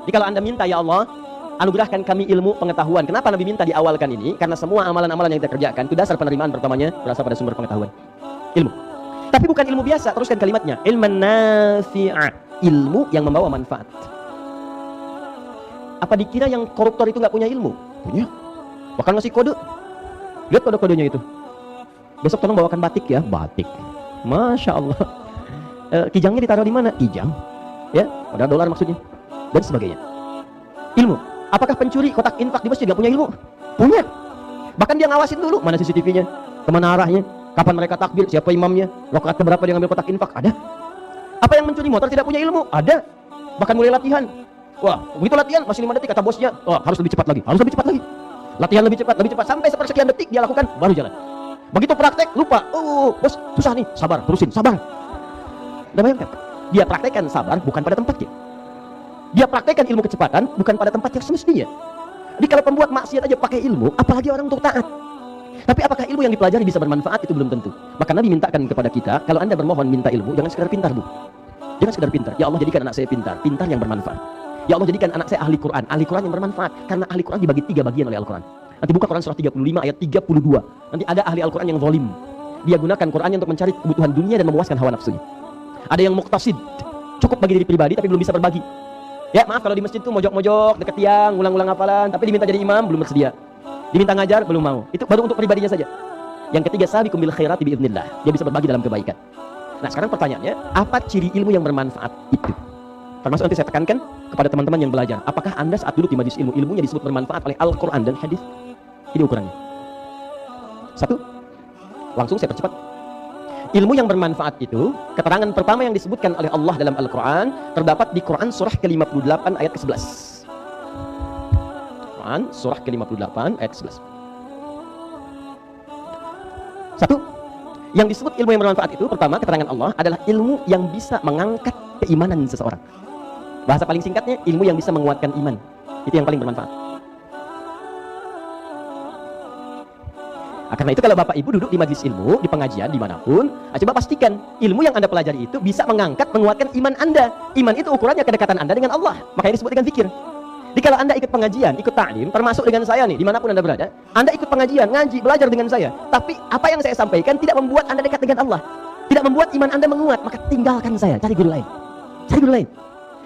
Jadi kalau Anda minta, ya Allah, anugerahkan kami ilmu pengetahuan. Kenapa Nabi minta diawalkan ini? Karena semua amalan-amalan yang kita kerjakan itu dasar penerimaan pertamanya berasal pada sumber pengetahuan, ilmu. Tapi bukan ilmu biasa, teruskan kalimatnya, ilman nafi'a, ilmu yang membawa manfaat. Apa dikira yang koruptor itu nggak punya ilmu? Punya. Bahkan ngasih kode. Lihat kode-kodenya itu. Besok tolong bawakan batik ya, batik. Masya Allah. Kijangnya ditaruh di mana? Kijang. Ya, pada dolar maksudnya. Dan sebagainya. Ilmu. Apakah pencuri kotak infak di masjid nggak punya ilmu? Punya. Bahkan dia ngawasin dulu mana CCTV-nya, kemana arahnya, kapan mereka takbir, siapa imamnya, rakaat keberapa dia ngambil kotak infak, ada. Apa yang mencuri motor tidak punya ilmu? Ada. Bahkan mulai latihan. Wah, begitu latihan masih 5 detik kata bosnya, wah harus lebih cepat lagi, harus lebih cepat lagi. Latihan lebih cepat sampai sepersekian detik dia lakukan baru jalan. Begitu praktek lupa, bos susah nih, sabar, terusin, sabar. Udah bayangkan? Dia praktekkan sabar bukan pada tempatnya. Dia praktekkan ilmu kecepatan bukan pada tempat yang semestinya. Jadi kalau pembuat maksiat aja pakai ilmu, apalagi orang untuk taat. Tapi apakah ilmu yang dipelajari bisa bermanfaat? Itu belum tentu. Maka Nabi mintakan kepada kita, kalau Anda bermohon minta ilmu, jangan sekedar pintar, Bu. Jangan sekedar pintar. Ya Allah, jadikan anak saya pintar, pintar yang bermanfaat. Ya Allah, jadikan anak saya ahli Quran yang bermanfaat. Karena ahli Quran dibagi 3 bagian oleh Al-Quran. Nanti buka Quran surah 35 ayat 32. Nanti ada ahli Al-Quran yang zalim. Dia gunakan Qurannya untuk mencari kebutuhan dunia dan memuaskan hawa nafsunya. Ada yang muqtasid, cukup bagi diri pribadi tapi belum bisa berbagi. Ya maaf kalau di masjid tuh mojok-mojok, deket tiang, ulang-ulang hafalan, tapi diminta jadi imam belum bersedia. Diminta ngajar belum mau. Itu baru untuk pribadinya saja. Yang ketiga, sabiqum bil khairati biidznillah. Dia bisa berbagi dalam kebaikan. Nah, sekarang pertanyaannya, apa ciri ilmu yang bermanfaat itu? Termasuk nanti saya tekankan kepada teman-teman yang belajar, apakah Anda saat duduk di majelis ilmu, ilmunya disebut bermanfaat oleh Al-Quran dan hadis? Ini ukurannya. 1, langsung saya percepat. Ilmu yang bermanfaat itu, keterangan pertama yang disebutkan oleh Allah dalam Al-Quran terdapat di Quran surah ke-58 ayat ke-11. Quran surah ke-58 ayat ke-11. 1, yang disebut ilmu yang bermanfaat itu, pertama keterangan Allah adalah ilmu yang bisa mengangkat keimanan seseorang. Bahasa paling singkatnya, ilmu yang bisa menguatkan iman. Itu yang paling bermanfaat. Nah, karena itu kalau Bapak Ibu duduk di majelis ilmu, di pengajian, dimanapun, coba pastikan ilmu yang Anda pelajari itu bisa mengangkat, menguatkan iman Anda. Iman itu ukurannya kedekatan Anda dengan Allah. Makanya disebut dengan zikir. Jadi kalau Anda ikut pengajian, ikut ta'lim, termasuk dengan saya nih, dimanapun Anda berada, Anda ikut pengajian, ngaji, belajar dengan saya. Tapi apa yang saya sampaikan tidak membuat Anda dekat dengan Allah. Tidak membuat iman Anda menguat, maka tinggalkan saya, cari guru lain. Cari guru lain.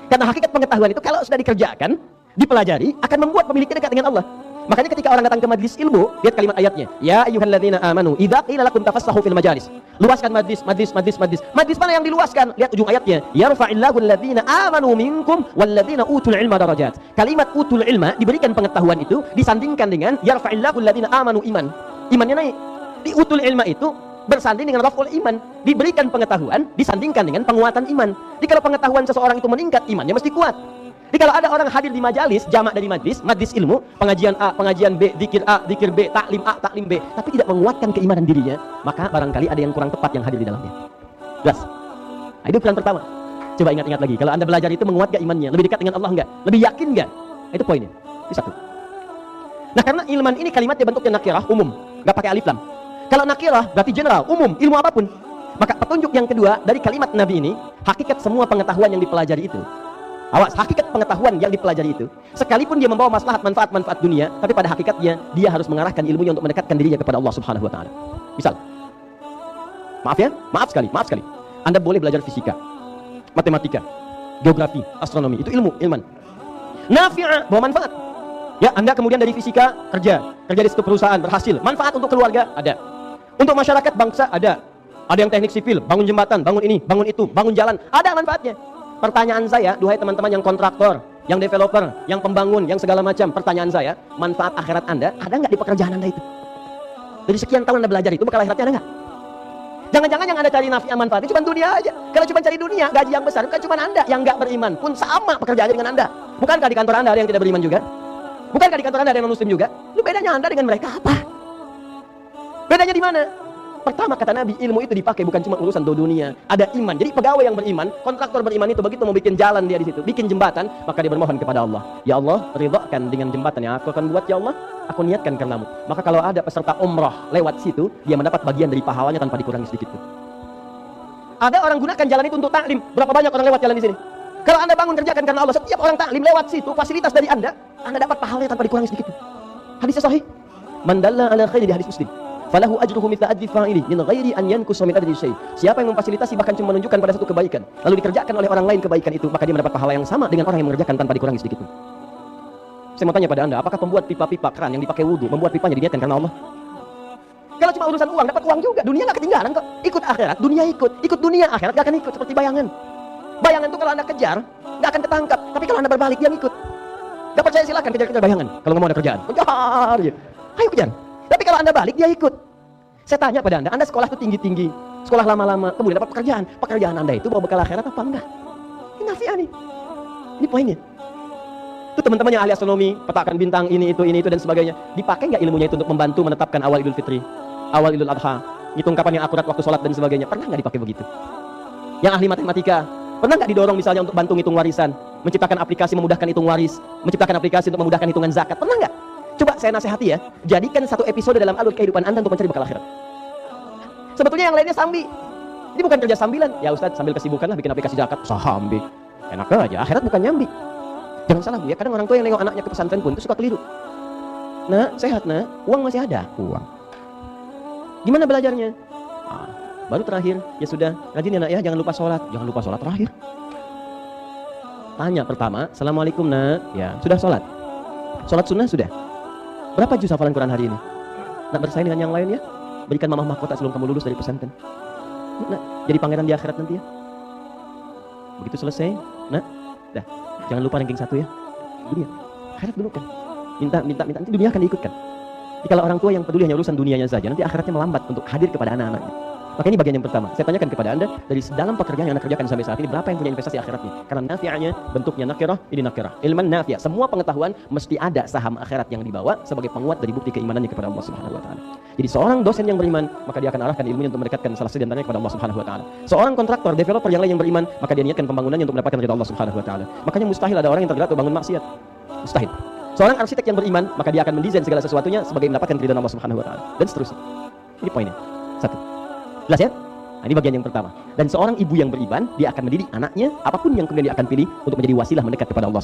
Karena hakikat pengetahuan itu kalau sudah dikerjakan, dipelajari, akan membuat pemiliknya dekat dengan Allah. Makanya ketika orang datang ke majlis ilmu, lihat kalimat ayatnya. Ya ayyuhalladzina amanu, idza qila lakum tafassahu fil majalis. Luaskan majlis. Majlis mana yang diluaskan? Lihat ujung ayatnya. Yarfa'illahu alladzina amanu minkum walladzina utul ilma darajat. Kalimat utul ilma diberikan pengetahuan itu disandingkan dengan yarfa'illahu alladzina amanu iman. Imannya naik. Di utul ilma itu bersanding dengan raf'ul iman, diberikan pengetahuan disandingkan dengan penguatan iman. Jadi kalau pengetahuan seseorang itu meningkat, imannya mesti kuat. Jadi kalau ada orang hadir di majalis, jamak dari majlis ilmu, pengajian A, pengajian B, zikir A, zikir B, taklim A, taklim B, tapi tidak menguatkan keimanan dirinya, maka barangkali ada yang kurang tepat yang hadir di dalamnya. Jelas? Nah, itu ukuran pertama. Coba ingat-ingat lagi, kalau Anda belajar itu menguat gak imannya? Lebih dekat dengan Allah enggak? Lebih yakin enggak? Itu poinnya. Itu 1. Nah, karena ilman ini kalimatnya bentuknya nakirah, umum, enggak pakai alif lam. Kalau nakirah berarti general, umum, ilmu apapun. Maka petunjuk yang kedua dari kalimat Nabi ini, hakikat semua pengetahuan yang dipelajari itu. Awas, hakikat pengetahuan yang dipelajari itu, sekalipun dia membawa maslahat manfaat dunia, tapi pada hakikatnya dia harus mengarahkan ilmunya untuk mendekatkan dirinya kepada Allah Subhanahu wa taala. Misal, maaf sekali. Anda boleh belajar fisika, matematika, geografi, astronomi, itu ilman. Nafi'ah, bawa manfaat. Ya, Anda kemudian dari fisika kerja di satu perusahaan berhasil, manfaat untuk keluarga ada. Untuk masyarakat bangsa ada. Ada yang teknik sipil, bangun jembatan, bangun ini, bangun itu, bangun jalan, ada manfaatnya. Pertanyaan saya, duhai teman-teman yang kontraktor, yang developer, yang pembangun, yang segala macam, pertanyaan saya, manfaat akhirat Anda ada nggak di pekerjaan Anda itu? Dari sekian tahun Anda belajar itu, bakal akhiratnya ada nggak? Jangan-jangan yang Anda cari nafi'ah manfaatnya cuma dunia aja. Kalau cuma cari dunia, gaji yang besar, bukan cuma Anda yang nggak beriman pun sama pekerjaannya dengan Anda. Bukankah di kantor Anda ada yang tidak beriman juga? Bukankah di kantor Anda ada yang non-muslim juga? Lu bedanya Anda dengan mereka apa? Bedanya di mana? Pertama kata Nabi, ilmu itu dipakai bukan cuma urusan dunia, ada iman. Jadi pegawai yang beriman, kontraktor beriman itu begitu mau bikin jalan dia di situ, bikin jembatan, maka dia bermohon kepada Allah. Ya Allah, ridhakan dengan jembatan yang aku akan buat, ya Allah, aku niatkan karenamu. Maka kalau ada peserta umrah lewat situ, dia mendapat bagian dari pahalanya tanpa dikurangi sedikit pun. Ada orang gunakan jalan itu untuk taklim. Berapa banyak orang lewat jalan di sini? Kalau Anda bangun kerjakan karena Allah, setiap orang taklim lewat situ, fasilitas dari Anda dapat pahalanya tanpa dikurangi sedikit. Hadisnya sahih. Man dalla ala khairi, di hadis Muslim. Falahu ajruhu mithla ajri fa'ili min ghairi an yankusa min ajri syai'. Siapa yang memfasilitasi bahkan cuma menunjukkan pada satu kebaikan, lalu dikerjakan oleh orang lain kebaikan itu, maka dia mendapat pahala yang sama dengan orang yang mengerjakan tanpa dikurangi sedikit pun. Saya mau tanya pada Anda, apakah pembuat pipa-pipa keran yang dipakai wudu, membuat pipanya diniatkan karena Allah? Kalau cuma urusan uang, dapat uang juga. Dunia nggak ketinggalan kok. Ikut akhirat, dunia ikut. Ikut dunia, akhirat nggak akan ikut. Seperti bayangan. Bayangan itu kalau Anda kejar, nggak akan ketangkap. Tapi kalau Anda berbalik, dia ngikut. Gak percaya silakan kejar-kejar bayangan. Kalau nggak mau ada kerjaan, kejar ya. Ayo kejar. Tapi kalau Anda balik, dia ikut. Saya tanya pada Anda sekolah itu tinggi-tinggi, sekolah lama-lama, kemudian dapat pekerjaan. Pekerjaan Anda itu bawa bekal akhirat apa enggak? Ini nafi'ah nih. Ini poinnya. Itu teman-teman yang ahli astronomi, petakan bintang, ini itu dan sebagainya. Dipakai nggak ilmunya itu untuk membantu menetapkan awal Idul Fitri, awal Idul Adha, ngitung kapan yang akurat waktu sholat dan sebagainya? Pernah nggak dipakai begitu? Yang ahli matematika, pernah nggak didorong misalnya untuk bantu ngitung warisan, menciptakan aplikasi memudahkan hitung waris, menciptakan aplikasi untuk memudahkan hitungan zakat? Pernah nggak? Coba saya nasihati ya, jadikan satu episode dalam alur kehidupan Anda untuk mencari bekal akhirat. Sebetulnya yang lainnya sambi. Ini bukan kerja sambilan. Ya Ustaz, sambil kesibukan lah bikin aplikasi zakat. Sambi. Enak aja, akhirat bukan nyambi. Jangan salah Bu ya, kadang orang tua yang nengok anaknya ke pesantren pun itu suka keliru. Nah, sehat nah, uang masih ada. Uang. Gimana belajarnya? Baru terakhir, ya sudah, rajin ya nak ya, jangan lupa sholat. Jangan lupa sholat terakhir. Tanya pertama, Assalamualaikum nak. Ya, sudah sholat? Sholat sunnah sudah? Berapa juz hafalan Quran hari ini? Nak bersaing dengan yang lain ya? Berikan mamah mahkota sebelum kamu lulus dari pesantren. Nak, jadi pangeran di akhirat nanti ya. Begitu selesai, nak, dah. Jangan lupa ranking 1 ya. Dunia, akhirat dulu kan. Minta, nanti dunia akan diikutkan. Jadi kalau orang tua yang peduli hanya urusan dunianya saja, nanti akhiratnya melambat untuk hadir kepada anak-anaknya. Maka ini bagian yang pertama. Saya tanyakan kepada Anda, dari dalam pekerjaan yang Anda kerjakan sampai saat ini, berapa yang punya investasi akhiratnya? Karena nafi'ahnya bentuknya nakirah, ini nakirah. Ilman nafi'ah. Semua pengetahuan mesti ada saham akhirat yang dibawa sebagai penguat dari bukti keimanannya kepada Allah Subhanahu wa taala. Jadi seorang dosen yang beriman, maka dia akan arahkan ilmunya untuk mendekatkan salah satu di antaranya kepada Allah Subhanahu wa taala. Seorang kontraktor, developer yang lain yang beriman, maka dia niatkan pembangunannya untuk mendapatkan ridha Allah Subhanahu wa taala. Makanya mustahil ada orang yang tergerak untuk bangun maksiat. Mustahil. Seorang arsitek yang beriman, maka dia akan mendesain segala sesuatunya sebagai mendapatkan ridha Allah Subhanahu wa taala dan seterusnya. Ini poinnya. 1. Jelas ya? Nah, ini bagian yang pertama. Dan seorang ibu yang beriman, dia akan mendidik anaknya apapun yang kemudian dia akan pilih untuk menjadi wasilah mendekat kepada Allah.